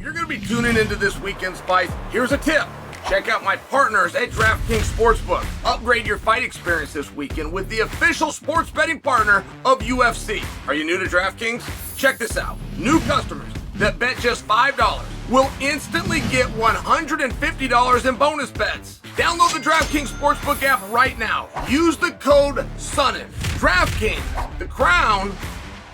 you're going to be tuning into this weekend's fight, here's a tip. Check out my partners at DraftKings Sportsbook. Upgrade your fight experience this weekend with the official sports betting partner of UFC. Are you new to DraftKings? Check this out. New customers that bet just $5 will instantly get $150 in bonus bets. Download the DraftKings Sportsbook app right now. Use the code SONNEN. DraftKings, the crown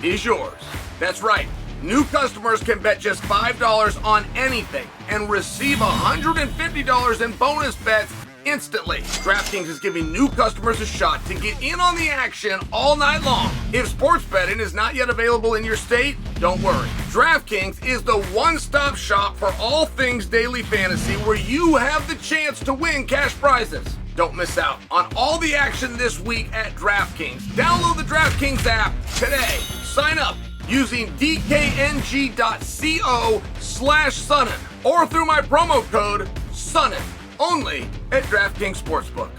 is yours. That's right. New customers can bet just $5 on anything and receive $150 in bonus bets instantly. DraftKings is giving new customers a shot to get in on the action all night long. If sports betting is not yet available in your state, don't worry. DraftKings is the one-stop shop for all things daily fantasy where you have the chance to win cash prizes. Don't miss out on all the action this week at DraftKings. Download the DraftKings app today. Sign up using dkng.co/Sonnen or through my promo code SONNEN, only at DraftKings Sportsbook.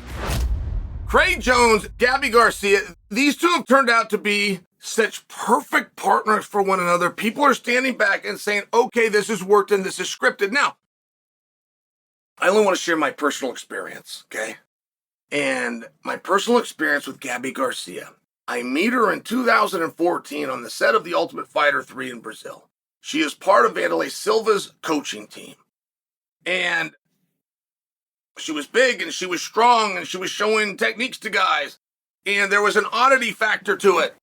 Craig Jones, Gabi Garcia, these two have turned out to be such perfect partners for one another. People are standing back and saying, okay, this has worked and this is scripted. Now, I only want to share my personal experience, okay? And my personal experience with Gabi Garcia. I meet her in 2014 on the set of The Ultimate Fighter 3 in Brazil. She is part of Vanderlei Silva's coaching team. And she was big and she was strong and she was showing techniques to guys. And there was an oddity factor to it.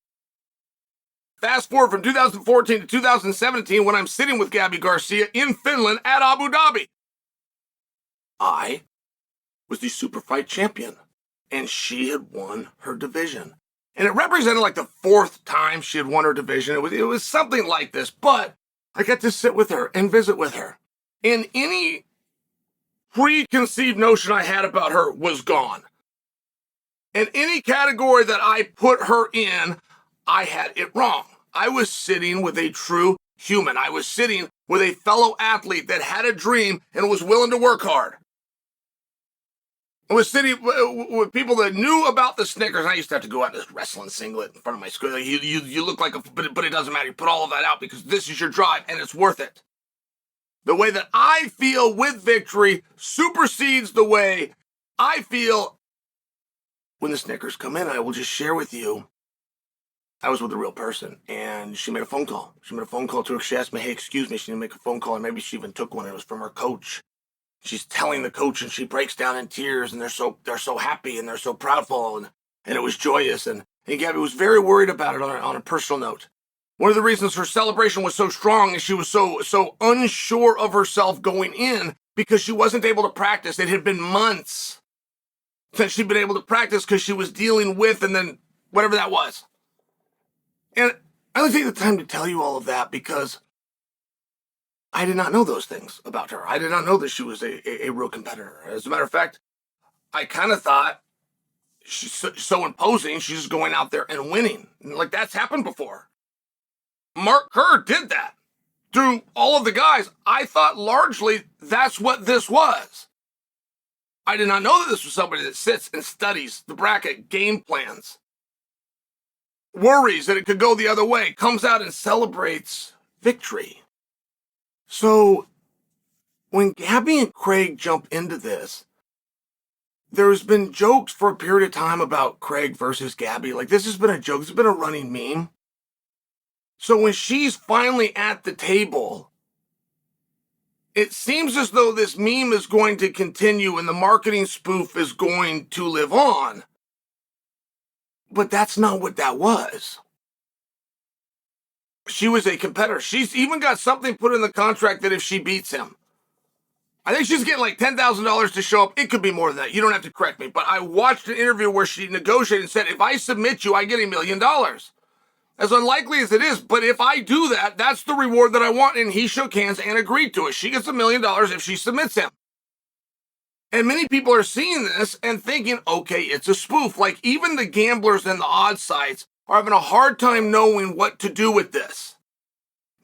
Fast forward from 2014 to 2017 when I'm sitting with Gabi Garcia in Finland at Abu Dhabi. I was the super fight champion and she had won her division. And it represented like the fourth time she had won her division. It was something like this, but I got to sit with her and visit with her. And any preconceived notion I had about her was gone. And any category that I put her in, I had it wrong. I was sitting with a true human. I was sitting with a fellow athlete that had a dream and was willing to work hard. I was sitting with people that knew about the Snickers. I used to have to go out in this wrestling singlet in front of my school. Like, you look like but it doesn't matter. You put all of that out because this is your drive and it's worth it. The way that I feel with victory supersedes the way I feel when the Snickers come in. I will just share with you, I was with a real person and she made a phone call. She made a phone call to her. She asked me, hey, excuse me. She didn't make a phone call and maybe she even took one. It was from her coach. She's telling the coach and she breaks down in tears and they're so happy and they're so proudful and it was joyous. And Gabi was very worried about it on a personal note. One of the reasons her celebration was so strong is she was so unsure of herself going in because she wasn't able to practice. It had been months since she'd been able to practice because she was dealing with and then whatever that was. And I only take the time to tell you all of that because I did not know those things about her. I did not know that she was a real competitor. As a matter of fact, I kind of thought she's so imposing, she's just going out there and winning. Like, that's happened before. Mark Kerr did that through all of the guys. I thought largely that's what this was. I did not know that this was somebody that sits and studies the bracket, game plans, worries that it could go the other way, comes out and celebrates victory. So when Gabi and Craig jump into this, there's been jokes for a period of time about Craig versus Gabi. Like, this has been a joke. This has been a running meme. So when she's finally at the table, it seems as though this meme is going to continue and the marketing spoof is going to live on. But that's not what that was. She was a competitor. She's even got something put in the contract that if she beats him, I think she's getting like $10,000 to show up. It could be more than that. You don't have to correct me. But I watched an interview where she negotiated and said, if I submit you, I get $1 million. As unlikely as it is, but if I do that, that's the reward that I want. And he shook hands and agreed to it. She gets $1 million if she submits him. And many people are seeing this and thinking, okay, it's a spoof. Like, even the gamblers and the odds sites are having a hard time knowing what to do with this.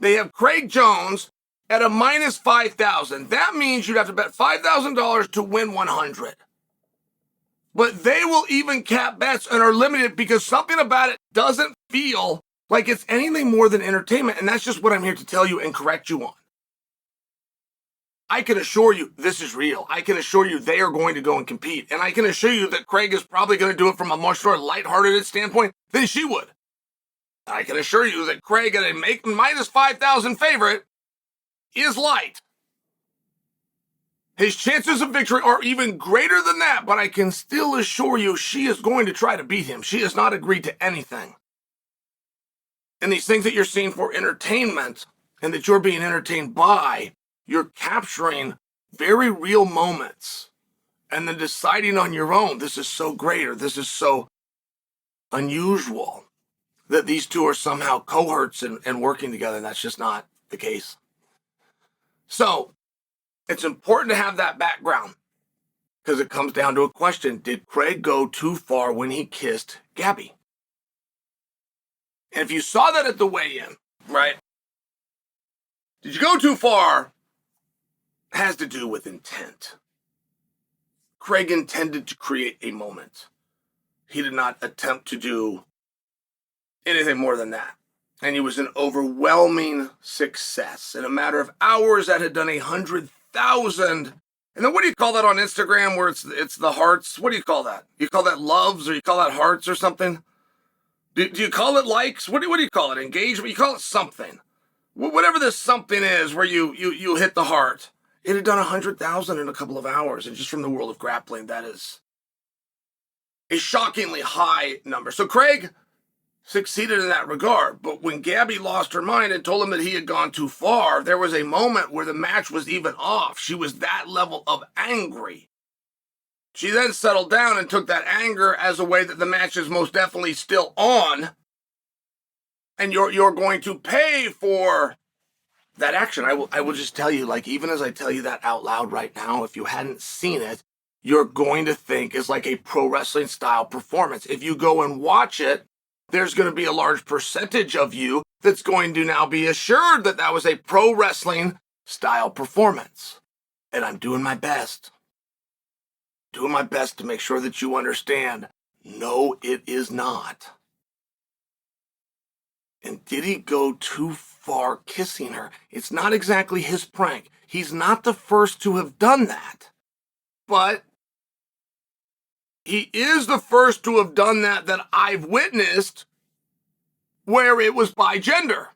They have Craig Jones at a minus 5,000. That means you'd have to bet $5,000 to win 100. But they will even cap bets and are limited because something about it doesn't feel like it's anything more than entertainment. And that's just what I'm here to tell you and correct you on. I can assure you this is real. I can assure you they are going to go and compete. And I can assure you that Craig is probably going to do it from a much more lighthearted standpoint than she would. I can assure you that Craig at a minus 5,000 favorite is light. His chances of victory are even greater than that, but I can still assure you she is going to try to beat him. She has not agreed to anything. And these things that you're seeing for entertainment and that you're being entertained by, you're capturing very real moments and then deciding on your own, this is so great or this is so unusual that these two are somehow cohorts and working together, and that's just not the case. So it's important to have that background because it comes down to a question. Did Craig go too far when he kissed Gabi? And if you saw that at the weigh-in, right? Did you go too far? Has to do with intent. Craig intended to create a moment. He did not attempt to do anything more than that. And he was an overwhelming success. In a matter of hours, that had done 100,000. And then what do you call that on Instagram where it's the hearts? What do you call that? You call that loves or you call that hearts or something? Do you call it likes? What do you call it? Engagement? You call it something. Whatever this something is where you hit the heart. It had done 100,000 in a couple of hours. And just from the world of grappling, that is a shockingly high number. So Craig succeeded in that regard. But when Gabi lost her mind and told him that he had gone too far, there was a moment where the match was even off. She was that level of angry. She then settled down and took that anger as a way that the match is most definitely still on. And you're going to pay for that action. I will just tell you, like, even as I tell you that out loud right now, if you hadn't seen it, you're going to think it's like a pro wrestling style performance. If you go and watch it, there's going to be a large percentage of you that's going to now be assured that that was a pro wrestling style performance. And I'm doing my best. Doing my best to make sure that you understand. No, it is not. And did he go too far kissing her? It's not exactly his prank. He's not the first to have done that. But he is the first to have done that I've witnessed where it was by gender.